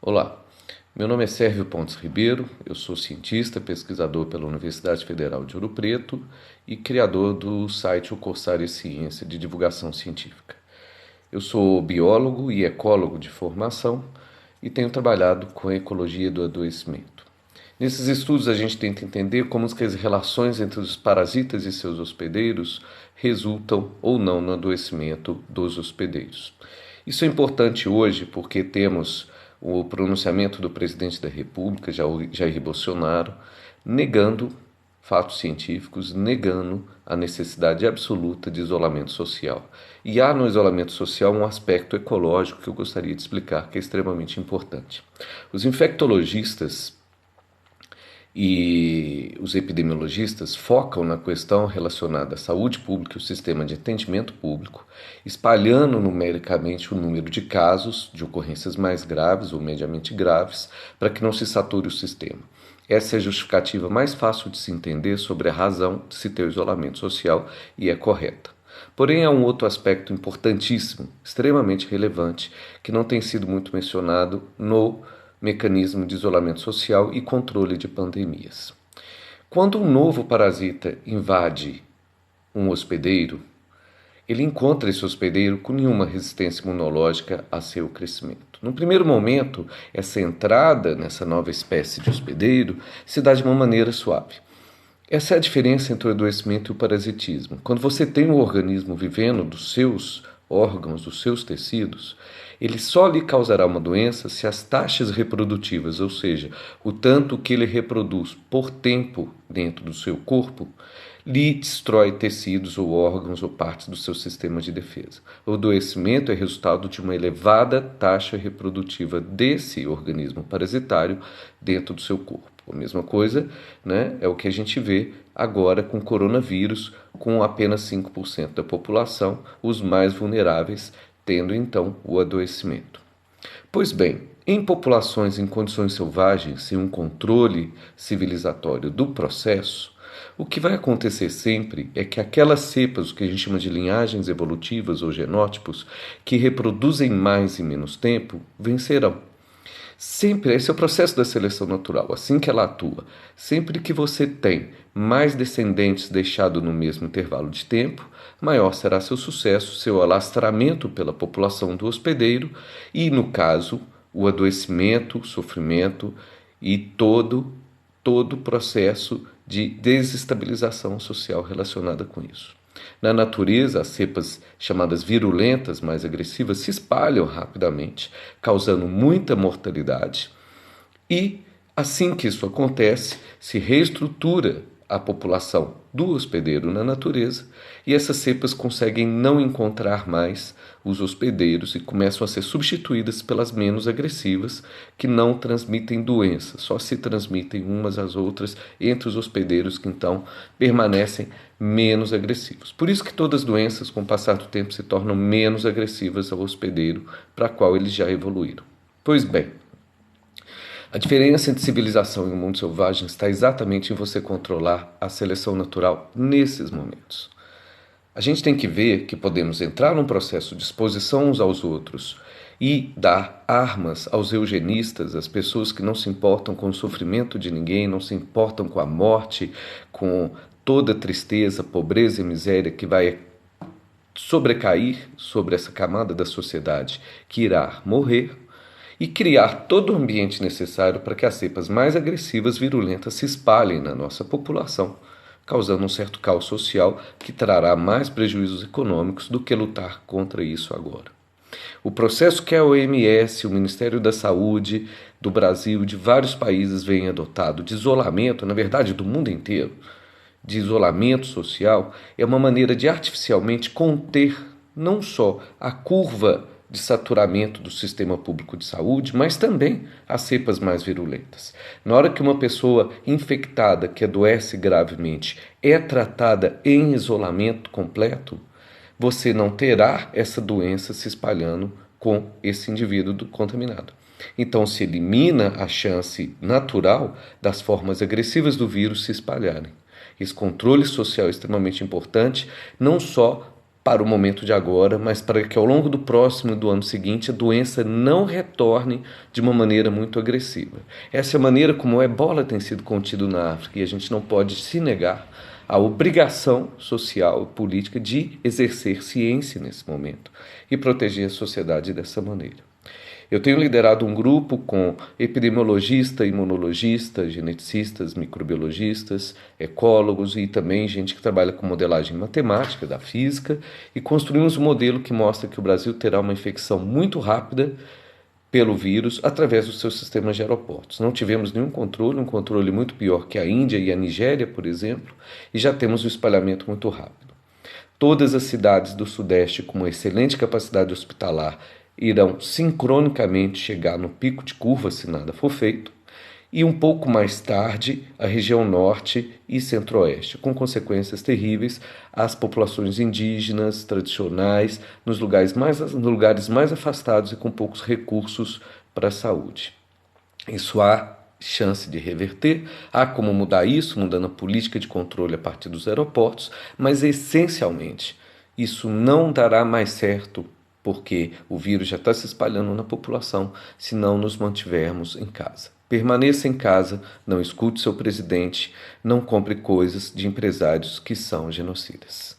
Olá, meu nome é Sérvio Pontes Ribeiro, eu sou cientista, pesquisador pela Universidade Federal de Ouro Preto e criador do site O Corsário e Ciência de divulgação científica. Eu sou biólogo e ecólogo de formação e tenho trabalhado com a ecologia do adoecimento. Nesses estudos a gente tenta entender como que as relações entre os parasitas e seus hospedeiros resultam ou não no adoecimento dos hospedeiros. Isso é importante hoje porque temos o pronunciamento do presidente da República, Jair Bolsonaro, negando fatos científicos, negando a necessidade absoluta de isolamento social. E há no isolamento social um aspecto ecológico que eu gostaria de explicar, que é extremamente importante. Os infectologistas e os epidemiologistas focam na questão relacionada à saúde pública e o sistema de atendimento público, espalhando numericamente o número de casos de ocorrências mais graves ou mediamente graves, para que não se sature o sistema. Essa é a justificativa mais fácil de se entender sobre a razão de se ter o isolamento social e é correta. Porém, há um outro aspecto importantíssimo, extremamente relevante, que não tem sido muito mencionado no mecanismo de isolamento social e controle de pandemias. Quando um novo parasita invade um hospedeiro, ele encontra esse hospedeiro com nenhuma resistência imunológica a seu crescimento. No primeiro momento, essa entrada nessa nova espécie de hospedeiro se dá de uma maneira suave. Essa é a diferença entre o adoecimento e o parasitismo. Quando você tem um organismo vivendo dos seus órgãos, dos seus tecidos, ele só lhe causará uma doença se as taxas reprodutivas, ou seja, o tanto que ele reproduz por tempo dentro do seu corpo, lhe destrói tecidos ou órgãos ou partes do seu sistema de defesa. O adoecimento é resultado de uma elevada taxa reprodutiva desse organismo parasitário dentro do seu corpo. A mesma coisa, né, é o que a gente vê agora com o coronavírus, com apenas 5% da população, os mais vulneráveis, tendo então o adoecimento. Pois bem, em populações em condições selvagens, sem um controle civilizatório do processo, o que vai acontecer sempre é que aquelas cepas, o que a gente chama de linhagens evolutivas ou genótipos, que reproduzem mais em menos tempo, vencerão. Sempre, esse é o processo da seleção natural, assim que ela atua. Sempre que você tem mais descendentes deixados no mesmo intervalo de tempo, maior será seu sucesso, seu alastramento pela população do hospedeiro e, no caso, o adoecimento, o sofrimento e todo o processo de desestabilização social relacionada com isso. Na natureza, as cepas chamadas virulentas, mais agressivas, se espalham rapidamente, causando muita mortalidade. E, assim que isso acontece, se reestrutura a população do hospedeiro na natureza e essas cepas conseguem não encontrar mais os hospedeiros e começam a ser substituídas pelas menos agressivas, que não transmitem doenças, só se transmitem umas às outras entre os hospedeiros que então permanecem menos agressivos. Por isso que todas as doenças, com o passar do tempo, se tornam menos agressivas ao hospedeiro para a qual eles já evoluíram. Pois bem, a diferença entre civilização e o mundo selvagem está exatamente em você controlar a seleção natural nesses momentos. A gente tem que ver que podemos entrar num processo de exposição uns aos outros e dar armas aos eugenistas, às pessoas que não se importam com o sofrimento de ninguém, não se importam com a morte, com toda a tristeza, pobreza e miséria que vai sobrecair sobre essa camada da sociedade que irá morrer, e criar todo o ambiente necessário para que as cepas mais agressivas, virulentas, se espalhem na nossa população, causando um certo caos social que trará mais prejuízos econômicos do que lutar contra isso agora. O processo que a OMS, o Ministério da Saúde do Brasil e de vários países vem adotado de isolamento, na verdade do mundo inteiro, de isolamento social, é uma maneira de artificialmente conter não só a curva de saturamento do sistema público de saúde, mas também as cepas mais virulentas. Na hora que uma pessoa infectada que adoece gravemente é tratada em isolamento completo, você não terá essa doença se espalhando com esse indivíduo contaminado. Então se elimina a chance natural das formas agressivas do vírus se espalharem. Esse controle social é extremamente importante, não só para o momento de agora, mas para que ao longo do próximo e do ano seguinte a doença não retorne de uma maneira muito agressiva. Essa é a maneira como o ebola tem sido contido na África e a gente não pode se negar a obrigação social e política de exercer ciência nesse momento e proteger a sociedade dessa maneira. Eu tenho liderado um grupo com epidemiologistas, imunologistas, geneticistas, microbiologistas, ecólogos e também gente que trabalha com modelagem matemática da física e construímos um modelo que mostra que o Brasil terá uma infecção muito rápida pelo vírus através dos seus sistemas de aeroportos. Não tivemos nenhum controle, um controle muito pior que a Índia e a Nigéria, por exemplo, e já temos o espalhamento muito rápido. Todas as cidades do Sudeste com uma excelente capacidade hospitalar irão sincronicamente chegar no pico de curva se nada for feito, e um pouco mais tarde a região norte e centro-oeste, com consequências terríveis às populações indígenas, tradicionais, nos lugares mais afastados e com poucos recursos para a saúde. Isso há chance de reverter, há como mudar isso, mudando a política de controle a partir dos aeroportos, mas essencialmente isso não dará mais certo porque o vírus já está se espalhando na população se não nos mantivermos em casa. Permaneça em casa, não escute seu presidente, não compre coisas de empresários que são genocidas.